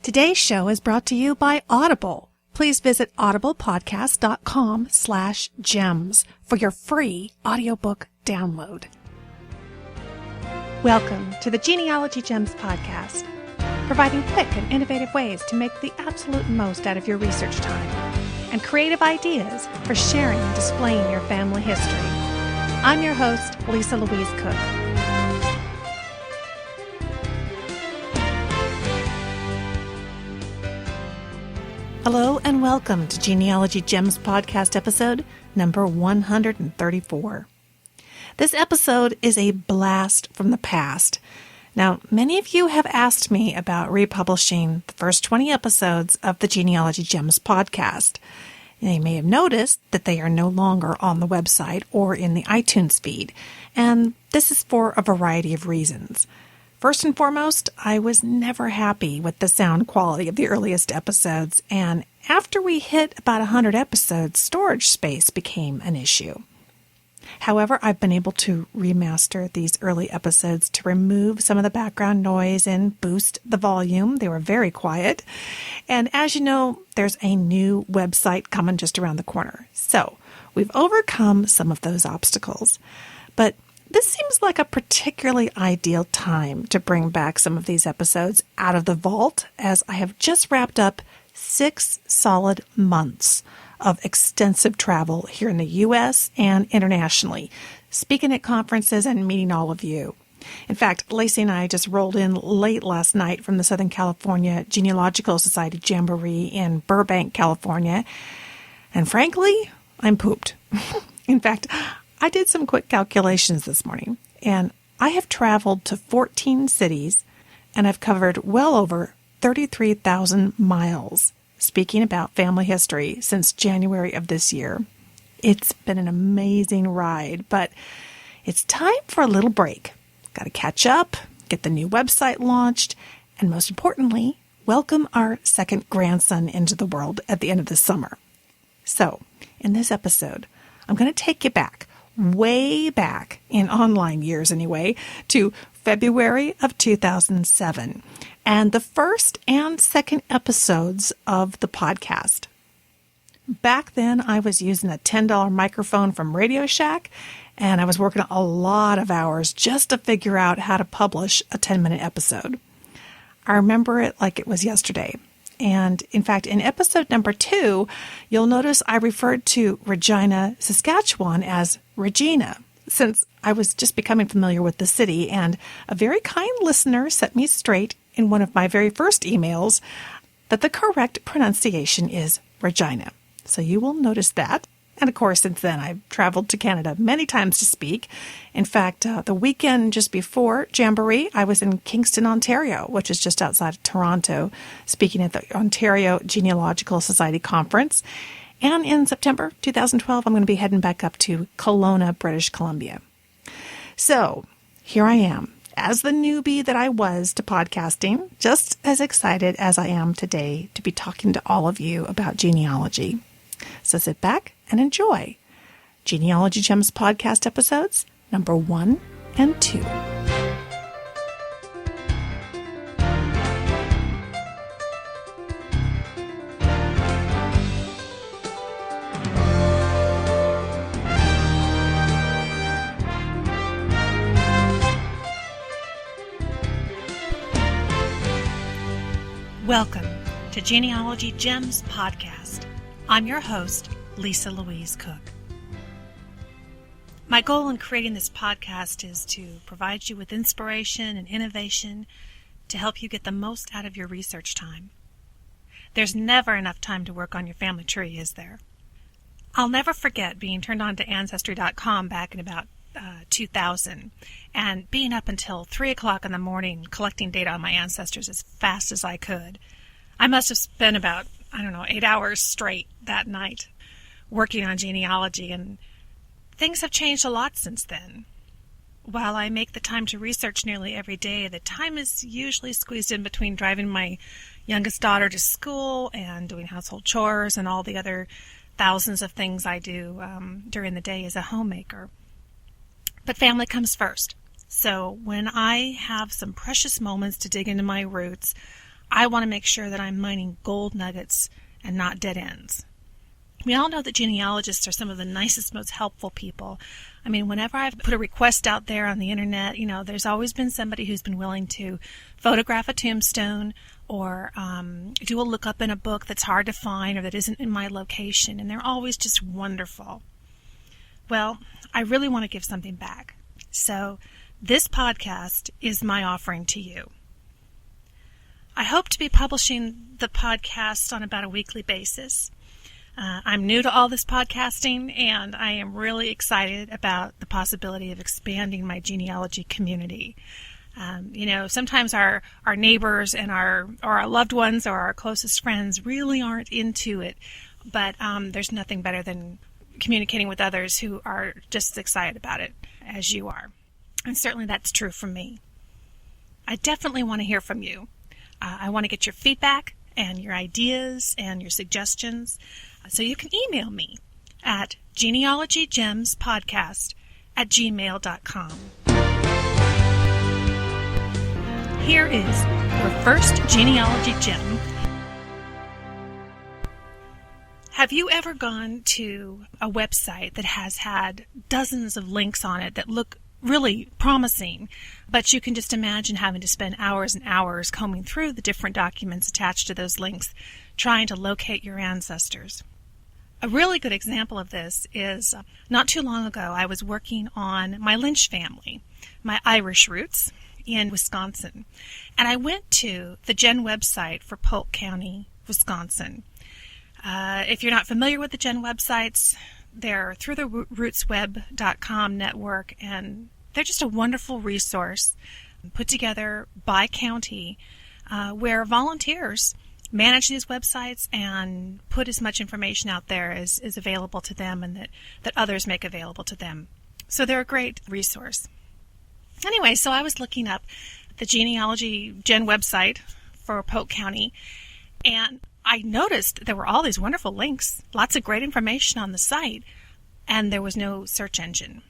Today's show is brought to you by Audible. Please visit audiblepodcast.com/gems for your free audiobook download. Welcome to the Genealogy Gems Podcast, providing quick and innovative ways to make the absolute most out of your research time and creative ideas for sharing and displaying your family history. I'm your host, Louise Cooke. Hello and welcome to Genealogy Gems Podcast episode number 134. This episode is a blast from the past. Now, many of you have asked me about republishing the first 20 episodes of the Genealogy Gems podcast. You may have noticed that they are no longer on the website or in the iTunes feed, and this is for a variety of reasons. First and foremost, I was never happy with the sound quality of the earliest episodes, and after we hit about 100 episodes, storage space became an issue. However, I've been able to remaster these early episodes to remove some of the background noise and boost the volume. They were very quiet. And as you know, there's a new website coming just around the corner. So we've overcome some of those obstacles. But this seems like a particularly ideal time to bring back some of these episodes out of the vault, as I have just wrapped up 6 solid months of extensive travel here in the U.S. and internationally, speaking at conferences and meeting all of you. In fact, Lacey and I just rolled in late last night from the Southern California Genealogical Society Jamboree in Burbank, California, and frankly, I'm pooped. In fact, I did some quick calculations this morning, and I have traveled to 14 cities, and I've covered well over 33,000 miles speaking about family history since January of this year. It's been an amazing ride, but it's time for a little break. Got to catch up, get the new website launched, and most importantly, welcome our second grandson into the world at the end of the summer. So, in this episode, I'm going to take you back, way back in online years anyway, to February of 2007, and the first and second episodes of the podcast. Back then, I was using a $10 microphone from Radio Shack, and I was working a lot of hours just to figure out how to publish a 10-minute episode. I remember it like it was yesterday. And in fact, in episode number 2, you'll notice I referred to Regina, Saskatchewan as Regina, since I was just becoming familiar with the city, and a very kind listener set me straight in one of my very first emails that the correct pronunciation is Regina. So you will notice that. And of course, since then, I've traveled to Canada many times to speak. In fact, the weekend just before Jamboree, I was in Kingston, Ontario, which is just outside of Toronto, speaking at the Ontario Genealogical Society Conference. And in September 2012, I'm going to be heading back up to Kelowna, British Columbia. So here I am, as the newbie that I was to podcasting, just as excited as I am today to be talking to all of you about genealogy. So sit back and enjoy Genealogy Gems Podcast episodes number 1 and 2. Welcome to Genealogy Gems Podcast. I'm your host, Louise Cooke. My goal in creating this podcast is to provide you with inspiration and innovation to help you get the most out of your research time. There's never enough time to work on your family tree, is there? I'll never forget being turned on to Ancestry.com back in about 2000 and being up until 3 o'clock in the morning collecting data on my ancestors as fast as I could. I must have spent about, 8 hours straight that night working on genealogy, and things have changed a lot since then. While I make the time to research nearly every day, the time is usually squeezed in between driving my youngest daughter to school and doing household chores and all the other thousands of things I do during the day as a homemaker. But family comes first. So when I have some precious moments to dig into my roots, I want to make sure that I'm mining gold nuggets and not dead ends. We all know that genealogists are some of the nicest, most helpful people. I mean, whenever I've put a request out there on the internet, there's always been somebody who's been willing to photograph a tombstone or do a lookup in a book that's hard to find or that isn't in my location, and they're always just wonderful. Well, I really want to give something back. So this podcast is my offering to you. I hope to be publishing the podcast on about a weekly basis. I'm new to all this podcasting, and I am really excited about the possibility of expanding my genealogy community. Sometimes our neighbors and our loved ones or our closest friends really aren't into it, but there's nothing better than communicating with others who are just as excited about it as you are. And certainly that's true for me. I definitely want to hear from you. I want to get your feedback and your ideas and your suggestions. So you can email me at genealogygemspodcast@gmail.com. Here is your first genealogy gem. Have you ever gone to a website that has had dozens of links on it that look really promising, but you can just imagine having to spend hours and hours combing through the different documents attached to those links, trying to locate your ancestors? A really good example of this is not too long ago I was working on my Lynch family, my Irish roots in Wisconsin, and I went to the Gen website for Polk County, Wisconsin. If you're not familiar with the Gen websites, they're through the rootsweb.com network, and they're just a wonderful resource put together by county where volunteers manage these websites and put as much information out there as is available to them and that others make available to them. So they're a great resource. Anyway, so I was looking up the Genealogy Gen website for Polk County, and I noticed there were all these wonderful links, lots of great information on the site, and there was no search engine.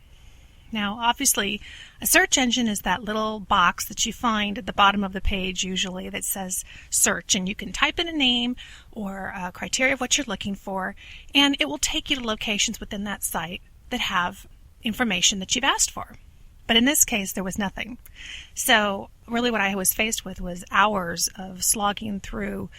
Now, obviously, a search engine is that little box that you find at the bottom of the page usually that says search, and you can type in a name or a criteria of what you're looking for, and it will take you to locations within that site that have information that you've asked for. But in this case, there was nothing. So really what I was faced with was hours of slogging through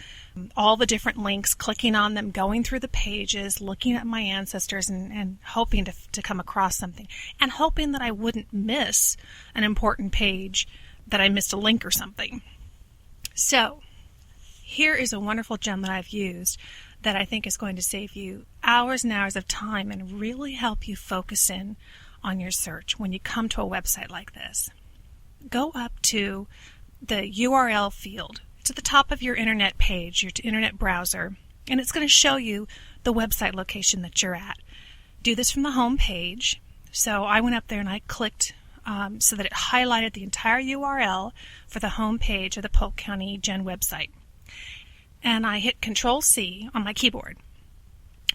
all the different links, clicking on them, going through the pages, looking at my ancestors and hoping to come across something, and hoping that I wouldn't miss an important page, that I missed a link or something. So here is a wonderful gem that I've used that I think is going to save you hours and hours of time and really help you focus in on your search when you come to a website like this. Go up to the URL field to the top of your internet page, your internet browser, and it's going to show you the website location that you're at. Do this from the home page. So I went up there and I clicked so that it highlighted the entire URL for the home page of the Polk County Gen website. And I hit Control-C on my keyboard.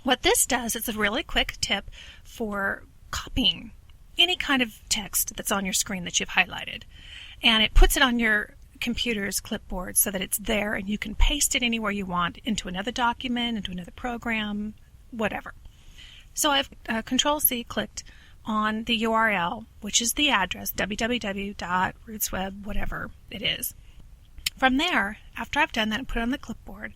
What this does, it's a really quick tip for copying any kind of text that's on your screen that you've highlighted. And it puts it on your computer's clipboard so that it's there and you can paste it anywhere you want, into another document, into another program, whatever. So I've Control-C clicked on the URL, which is the address, www.rootsweb, whatever it is. From there, after I've done that and put it on the clipboard,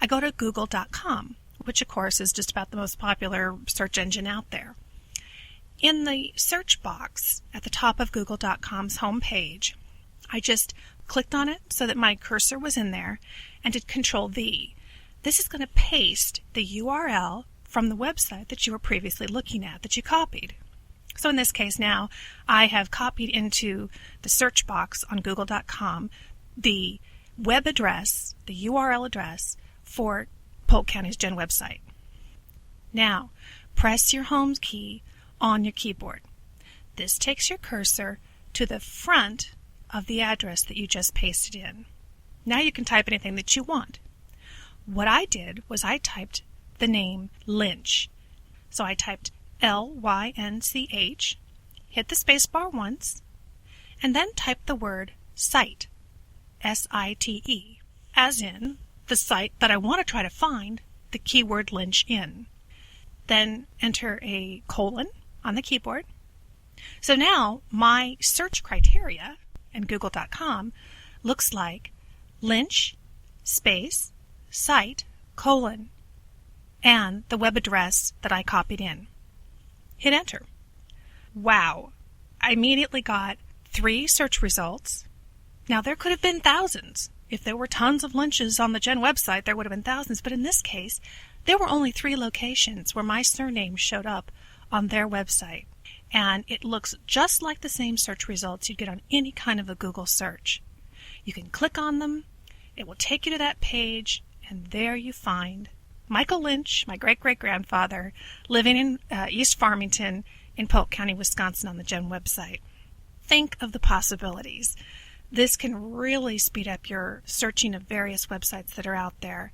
I go to google.com, which of course is just about the most popular search engine out there. In the search box at the top of google.com's homepage, I just clicked on it so that my cursor was in there and did Control-V. This is going to paste the URL from the website that you were previously looking at, that you copied. So in this case now, I have copied into the search box on google.com the web address, the URL address for Polk County's Gen website. Now, press your home key on your keyboard. This takes your cursor to the front of the address that you just pasted in. Now you can type anything that you want. What I did was I typed the name Lynch. So I typed Lynch, hit the space bar once, and then typed the word site, S-I-T-E. as in the site that I want to try to find the keyword Lynch in. Then enter a colon on the keyboard. So now my search criteria in Google.com looks like Lynch space site colon and the web address that I copied in. Hit enter. Wow. I immediately got 3 search results. Now there could have been thousands. If there were tons of Lynches on the Gen website, there would have been thousands. But in this case, there were only 3 locations where my surname showed up on their website. And it looks just like the same search results you'd get on any kind of a Google search. You can click on them. It will take you to that page. And there you find Michael Lynch, my great-great-grandfather, living in East Farmington in Polk County, Wisconsin on the Gen website. Think of the possibilities. This can really speed up your searching of various websites that are out there.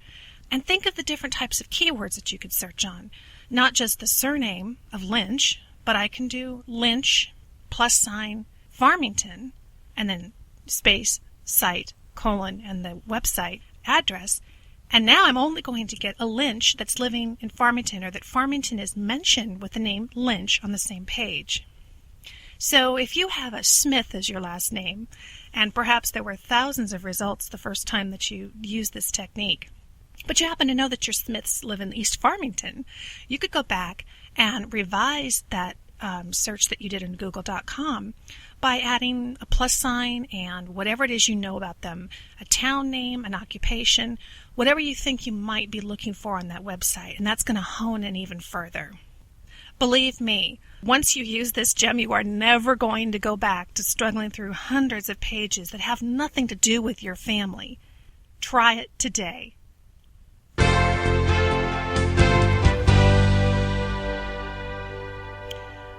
And think of the different types of keywords that you could search on. Not just the surname of Lynch, but I can do Lynch +, Farmington, and then space, site, colon, and the website address. And now I'm only going to get a Lynch that's living in Farmington, or that Farmington is mentioned with the name Lynch on the same page. So if you have a Smith as your last name, and perhaps there were thousands of results the first time that you used this technique, but you happen to know that your Smiths live in East Farmington, you could go back and revise that search that you did in Google.com by adding a + and whatever it is you know about them, a town name, an occupation, whatever you think you might be looking for on that website, and that's going to hone in even further. Believe me, once you use this gem, you are never going to go back to struggling through hundreds of pages that have nothing to do with your family. Try it today.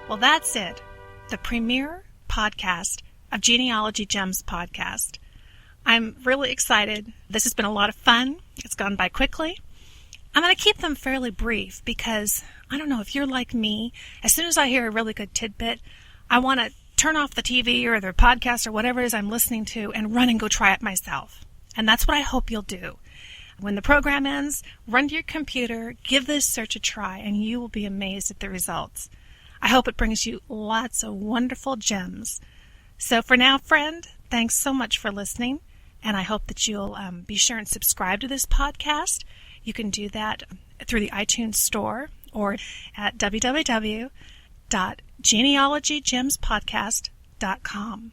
Well, that's it. The premiere podcast of Genealogy Gems Podcast. I'm really excited. This has been a lot of fun. It's gone by quickly. I'm going to keep them fairly brief because, I don't know, if you're like me, as soon as I hear a really good tidbit, I want to turn off the TV or the podcast or whatever it is I'm listening to and run and go try it myself. And that's what I hope you'll do. When the program ends, run to your computer, give this search a try, and you will be amazed at the results. I hope it brings you lots of wonderful gems. So for now, friend, thanks so much for listening, and I hope that you'll be sure and subscribe to this podcast. You can do that through the iTunes Store or at www.genealogygemspodcast.com.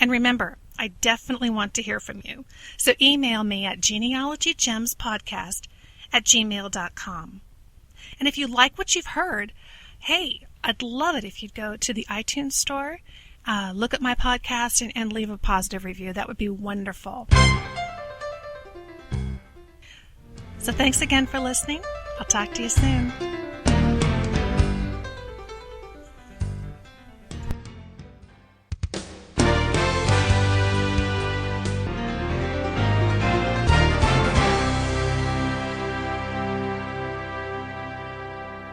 And remember, I definitely want to hear from you. So email me at genealogygemspodcast@gmail.com. And if you like what you've heard, hey, I'd love it if you'd go to the iTunes Store, look at my podcast, and leave a positive review. That would be wonderful. So thanks again for listening. I'll talk to you soon.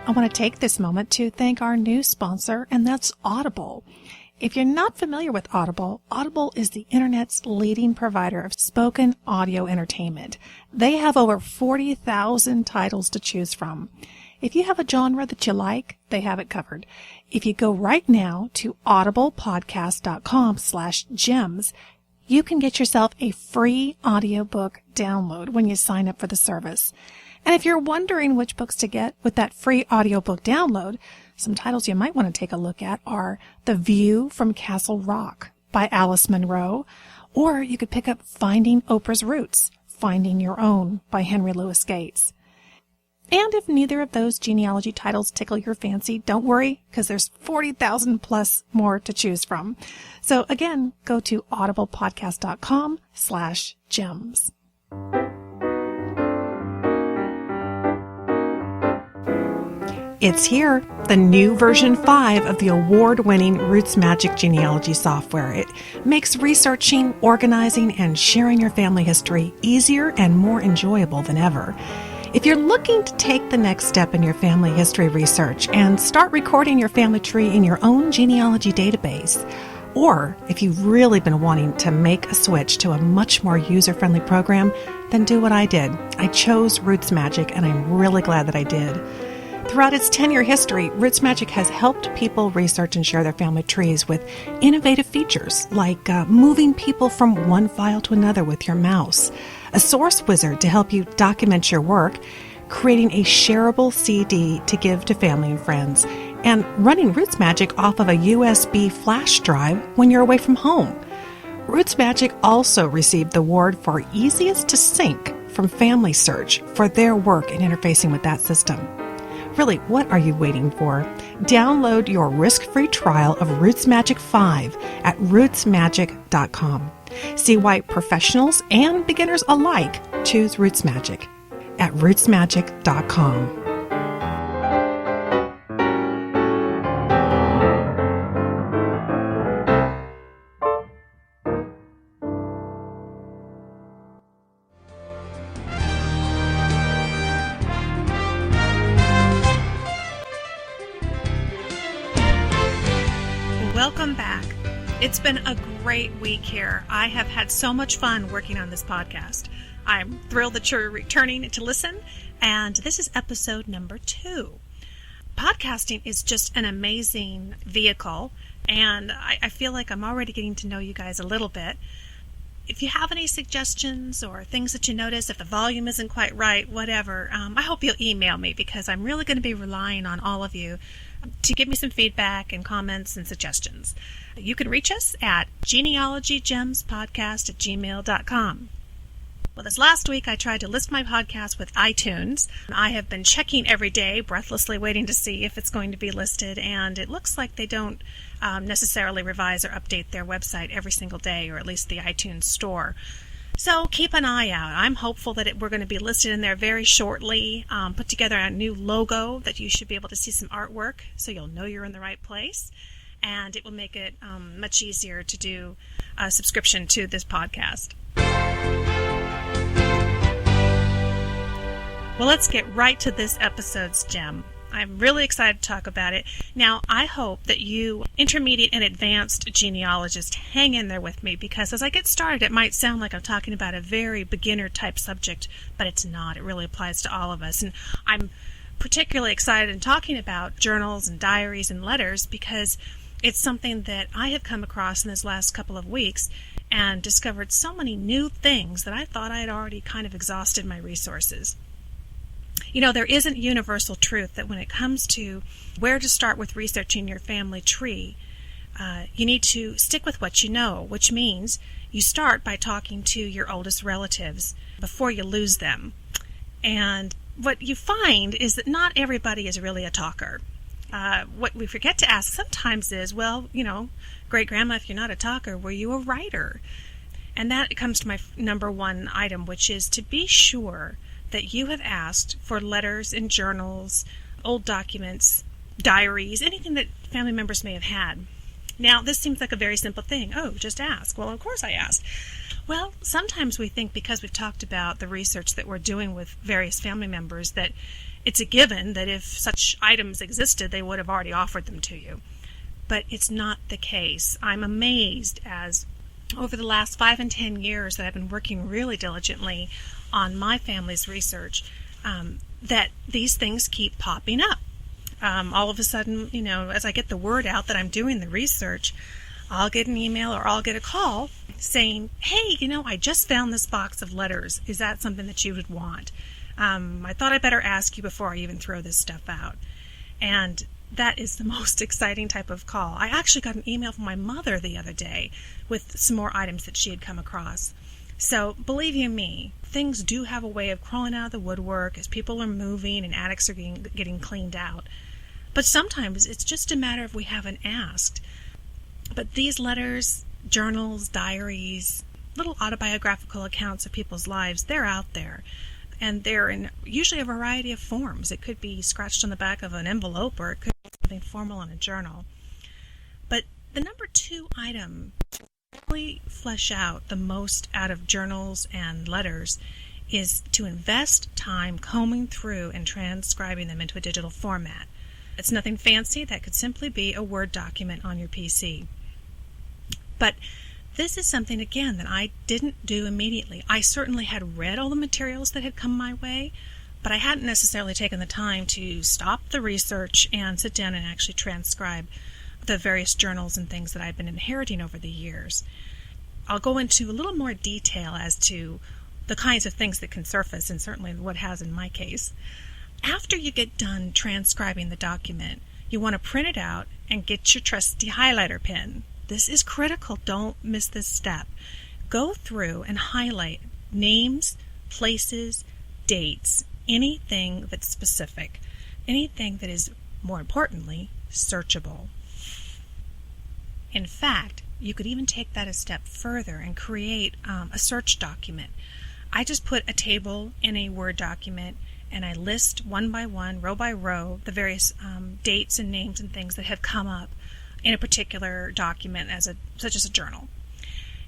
I want to take this moment to thank our new sponsor, and that's Audible. If you're not familiar with Audible, Audible is the internet's leading provider of spoken audio entertainment. They have over 40,000 titles to choose from. If you have a genre that you like, they have it covered. If you go right now to audiblepodcast.com/gems, you can get yourself a free audiobook download when you sign up for the service. And if you're wondering which books to get with that free audiobook download, some titles you might want to take a look at are The View from Castle Rock by Alice Munro, or you could pick up Finding Oprah's Roots, Finding Your Own by Henry Louis Gates. And if neither of those genealogy titles tickle your fancy, don't worry, because there's 40,000 plus more to choose from. So again, go to audiblepodcast.com/gems. It's here, the new version 5 of the award-winning Roots Magic genealogy software. It makes researching, organizing, and sharing your family history easier and more enjoyable than ever. If you're looking to take the next step in your family history research and start recording your family tree in your own genealogy database, Or if you've really been wanting to make a switch to a much more user-friendly program, then do what I did. I chose Roots Magic, and I'm really glad that I did. Throughout its 10-year history, Roots Magic has helped people research and share their family trees with innovative features like moving people from one file to another with your mouse, a source wizard to help you document your work, creating a shareable CD to give to family and friends, and running Roots Magic off of a USB flash drive when you're away from home. Roots Magic also received the award for easiest to sync from Family Search for their work in interfacing with that system. Really, what are you waiting for? Download your risk-free trial of Roots Magic 5 at rootsmagic.com. See why professionals and beginners alike choose Roots Magic at rootsmagic.com. Welcome back. It's been a great week here. I have had so much fun working on this podcast. I'm thrilled that you're returning to listen, and this is episode number 2. Podcasting is just an amazing vehicle, and I feel like I'm already getting to know you guys a little bit. If you have any suggestions or things that you notice, if the volume isn't quite right, whatever, I hope you'll email me, because I'm really going to be relying on all of you to give me some feedback and comments and suggestions. You can reach us at genealogygemspodcast@gmail.com. Well, this last week I tried to list my podcast with iTunes. I have been checking every day, breathlessly waiting to see if it's going to be listed, and it looks like they don't necessarily revise or update their website every single day, or at least the iTunes store. So keep an eye out. I'm hopeful that we're going to be listed in there very shortly. Put together a new logo that you should be able to see some artwork, so you'll know you're in the right place. And it will make it much easier to do a subscription to this podcast. Well, let's get right to this episode's gem. I'm really excited to talk about it. Now, I hope that you intermediate and advanced genealogists hang in there with me, because as I get started, it might sound like I'm talking about a very beginner-type subject, but it's not. It really applies to all of us. And I'm particularly excited in talking about journals and diaries and letters, because it's something that I have come across in this last couple of weeks and discovered so many new things that I thought I had already kind of exhausted my resources. You know, there isn't universal truth that when it comes to where to start with researching your family tree, you need to stick with what you know, which means you start by talking to your oldest relatives before you lose them. And what you find is that not everybody is really a talker. What we forget to ask sometimes is, well, you know, great-grandma, if you're not a talker, were you a writer? And that comes to my number one item, which is to be sure that you have asked for letters and journals, old documents, diaries, anything that family members may have had. Now, this seems like a very simple thing. Oh, just ask. Well, of course I asked. Well, sometimes we think because we've talked about the research that we're doing with various family members that it's a given that if such items existed, they would have already offered them to you. But it's not the case. I'm amazed as over the last 5 and 10 years that I've been working really diligently on my family's research, that these things keep popping up. All of a sudden, you know, as I get the word out that I'm doing the research, I'll get an email or I'll get a call saying, hey, you know, I just found this box of letters. Is that something that you would want? I thought I'd better ask you before I even throw this stuff out. And that is the most exciting type of call. I actually got an email from my mother the other day with some more items that she had come across. So believe you me, things do have a way of crawling out of the woodwork as people are moving and attics are getting cleaned out. But sometimes it's just a matter of we haven't asked. But these letters, journals, diaries, little autobiographical accounts of people's lives, they're out there. And they're in usually a variety of forms. It could be scratched on the back of an envelope, or it could be something formal in a journal. But the number 2 item to really flesh out the most out of journals and letters is to invest time combing through and transcribing them into a digital format. It's nothing fancy. That could simply be a Word document on your PC. But this is something, again, that I didn't do immediately. I certainly had read all the materials that had come my way, but I hadn't necessarily taken the time to stop the research and sit down and actually transcribe the various journals and things that I've been inheriting over the years. I'll go into a little more detail as to the kinds of things that can surface, and certainly what has in my case. After you get done transcribing the document, you want to print it out and get your trusty highlighter pen. This is critical. Don't miss this step. Go through and highlight names, places, dates, anything that's specific, anything that is, more importantly, searchable. In fact, you could even take that a step further and create a search document. I just put a table in a Word document, and I list one by one, row by row, the various dates and names and things that have come up in a particular document, such as a journal.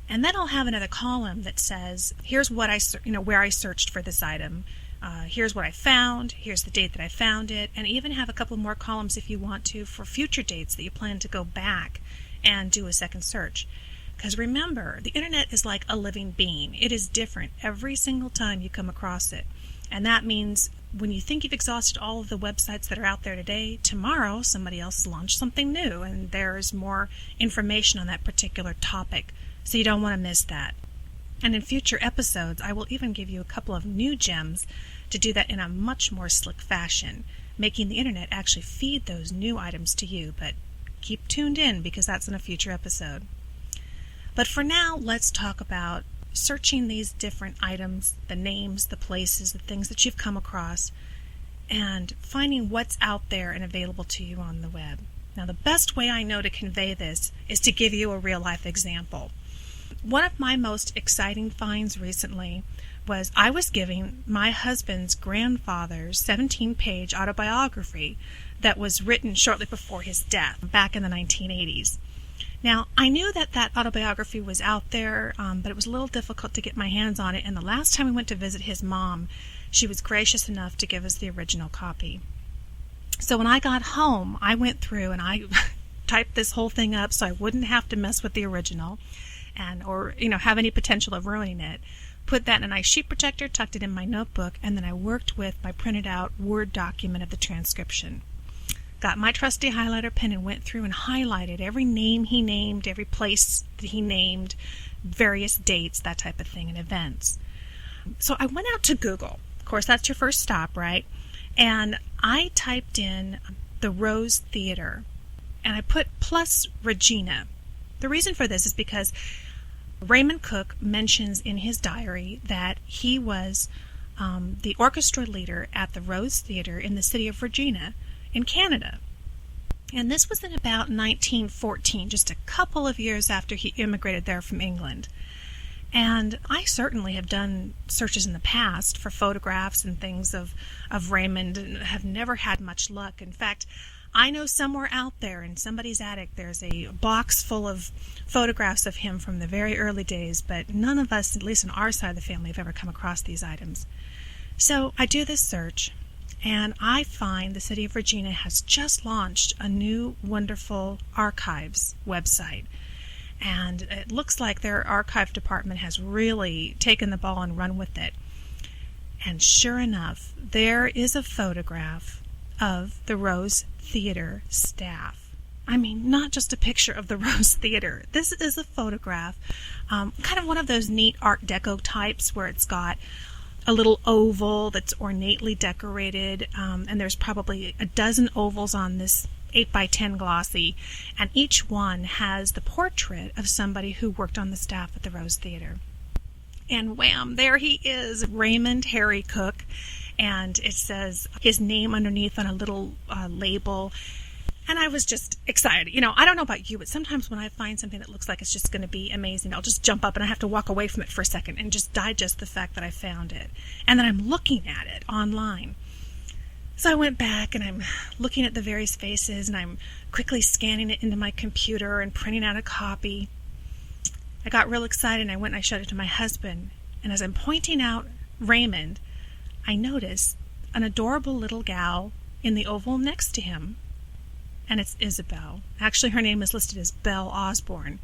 And then I'll have another column that says, here's what where I searched for this item. Here's what I found. Here's the date that I found it. And even have a couple more columns if you want to for future dates that you plan to go back and do a second search. Because remember, the internet is like a living being. It is different every single time you come across it. And that means when you think you've exhausted all of the websites that are out there today, tomorrow somebody else has launched something new and there's more information on that particular topic. So you don't want to miss that. And in future episodes, I will even give you a couple of new gems to do that in a much more slick fashion, making the internet actually feed those new items to you. But keep tuned in because that's in a future episode. But for now, let's talk about searching these different items, the names, the places, the things that you've come across, and finding what's out there and available to you on the web. Now, the best way I know to convey this is to give you a real-life example. One of my most exciting finds recently was I was giving my husband's grandfather's 17-page autobiography that was written shortly before his death, back in the 1980s. Now, I knew that autobiography was out there, but it was a little difficult to get my hands on it, and the last time we went to visit his mom, she was gracious enough to give us the original copy. So when I got home, I went through and I typed this whole thing up so I wouldn't have to mess with the original or have any potential of ruining it. Put that in a nice sheet protector, tucked it in my notebook, and then I worked with my printed out Word document of the transcription. Got my trusty highlighter pen and went through and highlighted every name he named, every place that he named, various dates, that type of thing, and events. So I went out to Google. Of course, that's your first stop, right? And I typed in the Rose Theater, and I put plus Regina. The reason for this is because Raymond Cooke mentions in his diary that he was the orchestra leader at the Rose Theater in the city of Regina in Canada. And this was in about 1914, just a couple of years after he immigrated there from England. And I certainly have done searches in the past for photographs and things of Raymond and have never had much luck. In fact, I know somewhere out there in somebody's attic there's a box full of photographs of him from the very early days, but none of us, at least on our side of the family, have ever come across these items. So I do this search, and I find the city of Regina has just launched a new wonderful archives website. And it looks like their archive department has really taken the ball and run with it. And sure enough, there is a photograph of the Rose Theater staff. I mean, not just a picture of the Rose Theater. This is a photograph, kind of one of those neat Art Deco types where it's got a little oval that's ornately decorated, and there's probably a dozen ovals on this 8x10 glossy, and each one has the portrait of somebody who worked on the staff at the Rose Theater. And wham, there he is, Raymond Harry Cooke, and it says his name underneath on a little label. And I was just excited. I don't know about you, but sometimes when I find something that looks like it's just going to be amazing, I'll just jump up and I have to walk away from it for a second and just digest the fact that I found it. And then I'm looking at it online. So I went back and I'm looking at the various faces and I'm quickly scanning it into my computer and printing out a copy. I got real excited and I went and I showed it to my husband. And as I'm pointing out Raymond, I noticed an adorable little gal in the oval next to him. And it's Isabel. Actually, her name is listed as Belle Osborne.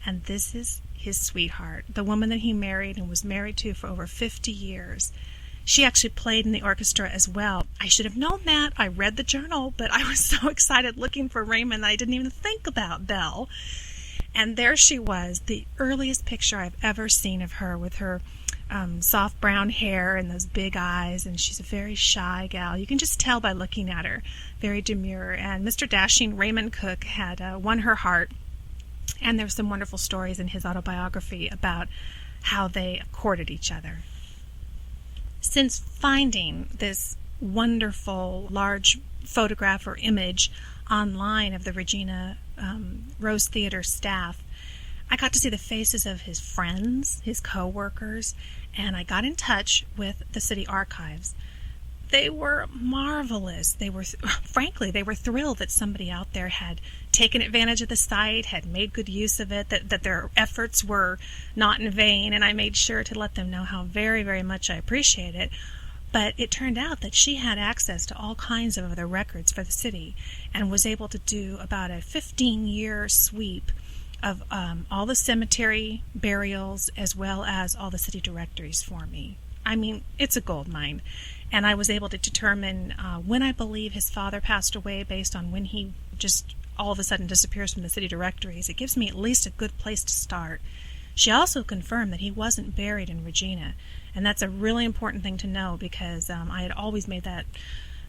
And this is his sweetheart, the woman that he married and was married to for over 50 years. She actually played in the orchestra as well. I should have known that. I read the journal, but I was so excited looking for Raymond that I didn't even think about Belle. And there she was, the earliest picture I've ever seen of her, with her soft brown hair and those big eyes, and she's a very shy gal. You can just tell by looking at her, very demure. And Mr. Dashing Raymond Cooke had won her heart, and there's some wonderful stories in his autobiography about how they courted each other. Since finding this wonderful large photograph or image online of the Regina Rose Theater staff, I got to see the faces of his friends, his co-workers, and I got in touch with the city archives. They were marvelous. They were, frankly, they were thrilled that somebody out there had taken advantage of the site, had made good use of it, that their efforts were not in vain, and I made sure to let them know how very, very much I appreciate it. But it turned out that she had access to all kinds of other records for the city and was able to do about a 15-year sweep of all the cemetery burials as well as all the city directories for me. I mean, it's a gold mine. And I was able to determine when I believe his father passed away based on when he just all of a sudden disappears from the city directories. It gives me at least a good place to start. She also confirmed that he wasn't buried in Regina. And that's a really important thing to know, because I had always made that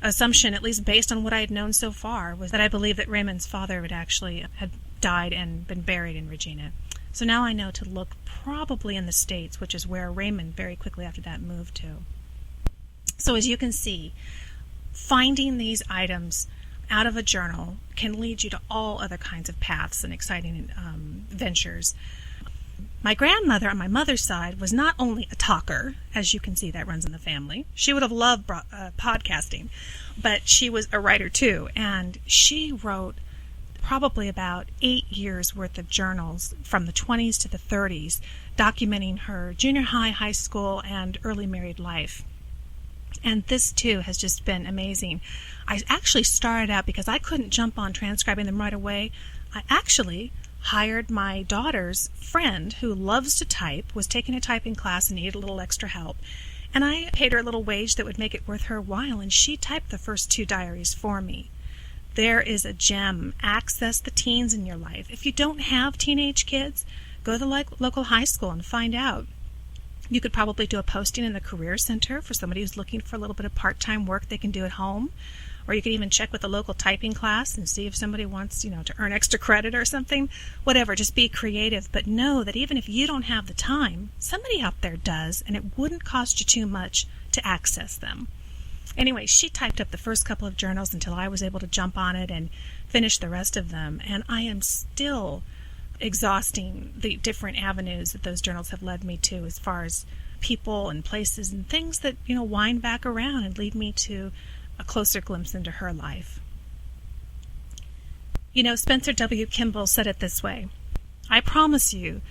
assumption, at least based on what I had known so far, was that I believed that Raymond's father had died and been buried in Regina. So now I know to look probably in the States, which is where Raymond very quickly after that moved to. So as you can see, finding these items out of a journal can lead you to all other kinds of paths and exciting ventures. My grandmother on my mother's side was not only a talker, as you can see that runs in the family. She would have loved podcasting, but she was a writer too, and she wrote probably about 8 years worth of journals from the 20s to the 30s, documenting her junior high, high school, and early married life. And this, too, has just been amazing. I actually started out because I couldn't jump on transcribing them right away. I actually hired my daughter's friend who loves to type, was taking a typing class and needed a little extra help. And I paid her a little wage that would make it worth her while, and she typed the first 2 diaries for me. There is a gem. Access the teens in your life. If you don't have teenage kids, go to the local high school and find out. You could probably do a posting in the Career Center for somebody who's looking for a little bit of part-time work they can do at home. Or you could even check with the local typing class and see if somebody wants, to earn extra credit or something. Whatever, just be creative. But know that even if you don't have the time, somebody out there does, and it wouldn't cost you too much to access them. Anyway, she typed up the first couple of journals until I was able to jump on it and finish the rest of them. And I am still exhausting the different avenues that those journals have led me to, as far as people and places and things that, wind back around and lead me to a closer glimpse into her life. Spencer W. Kimball said it this way: I promise you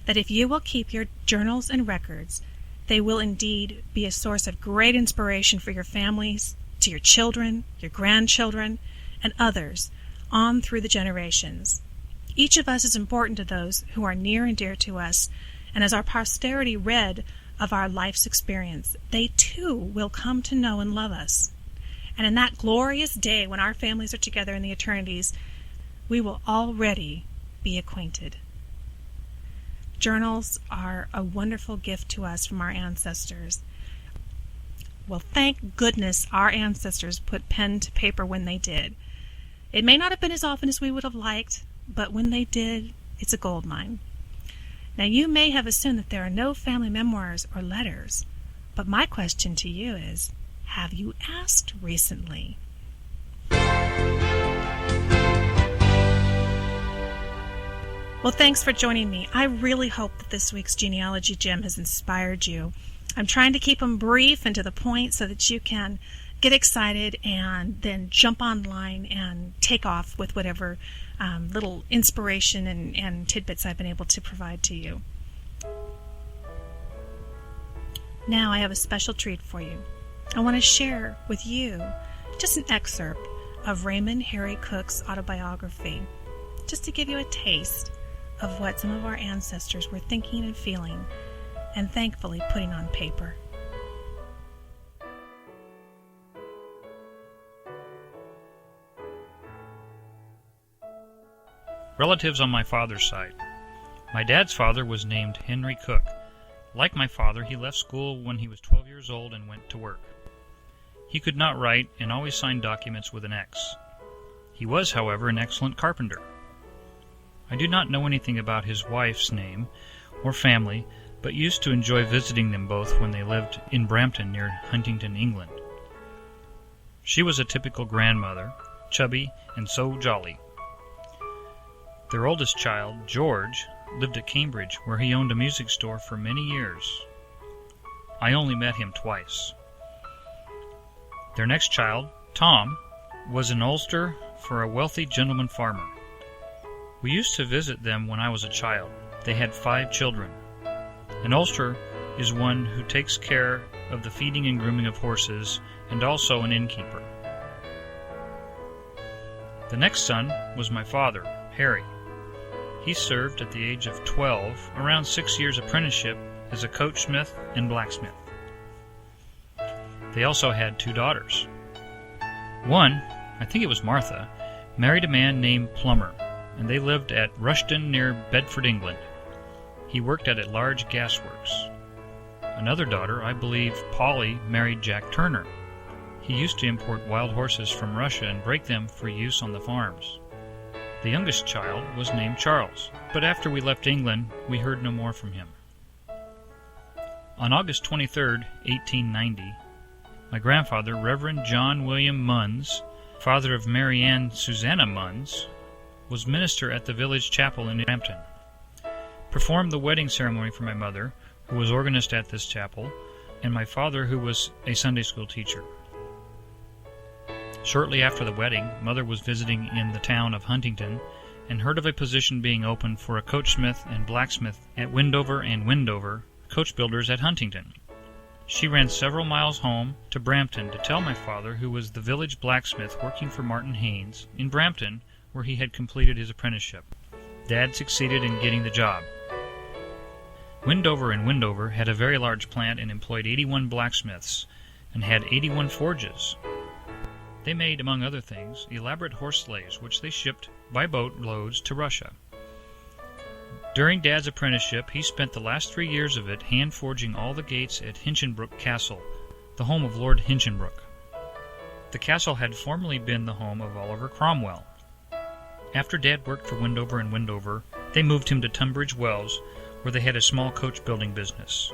that if you will keep your journals and records, they will indeed be a source of great inspiration for your families, to your children, your grandchildren, and others on through the generations. Each of us is important to those who are near and dear to us, and as our posterity read of our life's experience, they too will come to know and love us. And in that glorious day when our families are together in the eternities, we will already be acquainted. Journals are a wonderful gift to us from our ancestors. Well, thank goodness our ancestors put pen to paper when they did. It may not have been as often as we would have liked, but when they did, it's a gold mine. Now, you may have assumed that there are no family memoirs or letters, but my question to you is, have you asked recently? Well, thanks for joining me. I really hope that this week's genealogy gem has inspired you. I'm trying to keep them brief and to the point so that you can get excited and then jump online and take off with whatever little inspiration and tidbits I've been able to provide to you. Now I have a special treat for you. I want to share with you just an excerpt of Raymond Harry Cooke's autobiography, just to give you a taste of what some of our ancestors were thinking and feeling, and thankfully putting on paper. Relatives on my father's side. My dad's father was named Henry Cooke. Like my father, he left school when he was 12 years old and went to work. He could not write and always signed documents with an X. He was, however, an excellent carpenter. I do not know anything about his wife's name or family, but used to enjoy visiting them both when they lived in Brampton near Huntington, England. She was a typical grandmother, chubby and so jolly. Their oldest child, George, lived at Cambridge, where he owned a music store for many years. I only met him twice. Their next child, Tom, was in Ulster for a wealthy gentleman farmer. We used to visit them when I was a child. They had 5 children. An Ulster is one who takes care of the feeding and grooming of horses, and also an innkeeper. The next son was my father, Harry. He served at the age of 12, around 6 years apprenticeship as a coachsmith and blacksmith. They also had 2 daughters. One, I think it was Martha, married a man named Plummer, and they lived at Rushton near Bedford, England. He worked at a large gasworks. Another daughter, I believe Polly, married Jack Turner. He used to import wild horses from Russia and break them for use on the farms. The youngest child was named Charles, but after we left England, we heard no more from him. On August 23, 1890, my grandfather, Reverend John William Munns, father of Mary Ann Susanna Munns, was minister at the village chapel in Brampton, performed the wedding ceremony for my mother, who was organist at this chapel, and my father, who was a Sunday school teacher. Shortly after the wedding, Mother was visiting in the town of Huntington and heard of a position being open for a coachsmith and blacksmith at Windover and Windover, coach builders at Huntington. She ran several miles home to Brampton to tell my father, who was the village blacksmith working for Martin Haynes in Brampton, where he had completed his apprenticeship. Dad succeeded in getting the job. Windover and Windover had a very large plant and employed 81 blacksmiths and had 81 forges. They made, among other things, elaborate horse sleighs, which they shipped by boat loads to Russia. During Dad's apprenticeship, he spent the last 3 years of it hand-forging all the gates at Hinchinbrook Castle, the home of Lord Hinchinbrook. The castle had formerly been the home of Oliver Cromwell. After Dad worked for Windover and Windover, they moved him to Tunbridge Wells, where they had a small coach-building business.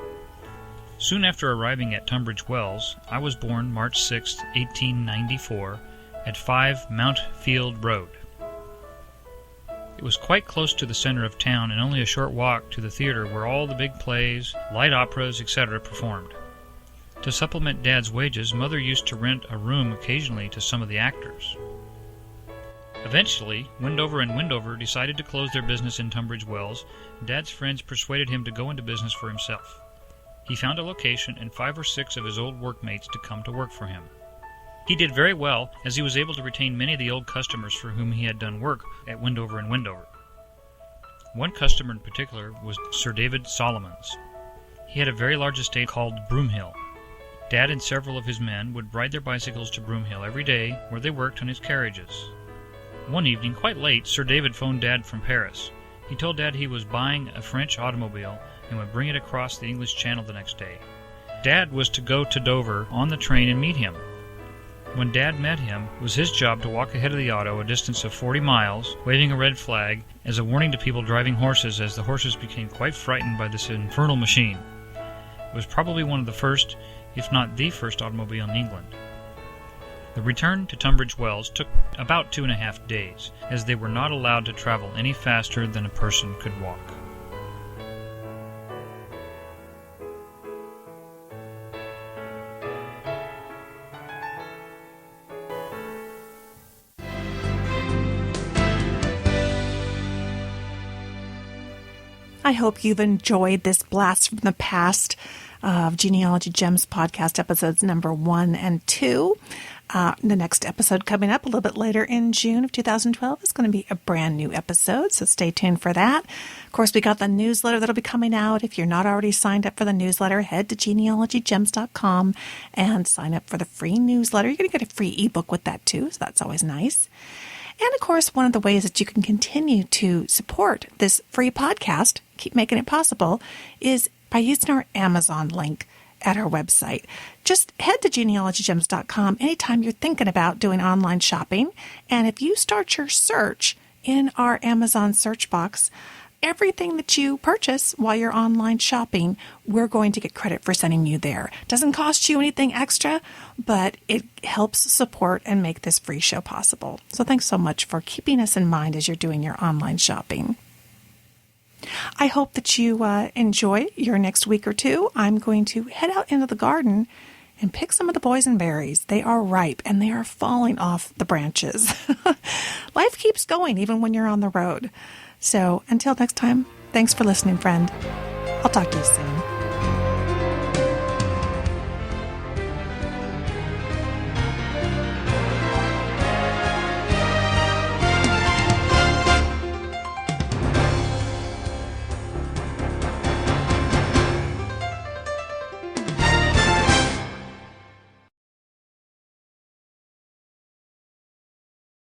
Soon after arriving at Tunbridge Wells, I was born March 6, 1894, at 5 Mount Field Road. It was quite close to the center of town and only a short walk to the theater where all the big plays, light operas, etc. performed. To supplement Dad's wages, Mother used to rent a room occasionally to some of the actors. Eventually, Windover and Windover decided to close their business in Tunbridge Wells. Dad's friends persuaded him to go into business for himself. He found a location and 5 or 6 of his old workmates to come to work for him. He did very well, as he was able to retain many of the old customers for whom he had done work at Windover and Windover. One customer in particular was Sir David Solomons. He had a very large estate called Broomhill. Dad and several of his men would ride their bicycles to Broomhill every day, where they worked on his carriages. One evening, quite late, Sir David phoned Dad from Paris. He told Dad he was buying a French automobile and would bring it across the English Channel the next day. Dad was to go to Dover on the train and meet him. When Dad met him, it was his job to walk ahead of the auto a distance of 40 miles, waving a red flag as a warning to people driving horses, as the horses became quite frightened by this infernal machine. It was probably one of the first, if not the first, automobile in England. The return to Tunbridge Wells took about 2.5 days, as they were not allowed to travel any faster than a person could walk. I hope you've enjoyed this blast from the past. of Genealogy Gems Podcast episodes number 1 and 2. The next episode coming up a little bit later in June of 2012 is going to be a brand new episode, so stay tuned for that. Of course, we got the newsletter that'll be coming out. If you're not already signed up for the newsletter, head to genealogygems.com and sign up for the free newsletter. You're going to get a free ebook with that too, so that's always nice. And of course, one of the ways that you can continue to support this free podcast, keep making it possible, is by using our Amazon link at our website. Just head to genealogygems.com anytime you're thinking about doing online shopping. And if you start your search in our Amazon search box, everything that you purchase while you're online shopping, we're going to get credit for sending you there. Doesn't cost you anything extra, but it helps support and make this free show possible. So thanks so much for keeping us in mind as you're doing your online shopping. I hope that you enjoy your next week or two. I'm going to head out into the garden and pick some of the boysenberries. They are ripe and they are falling off the branches. Life keeps going even when you're on the road. So until next time, thanks for listening, friend. I'll talk to you soon.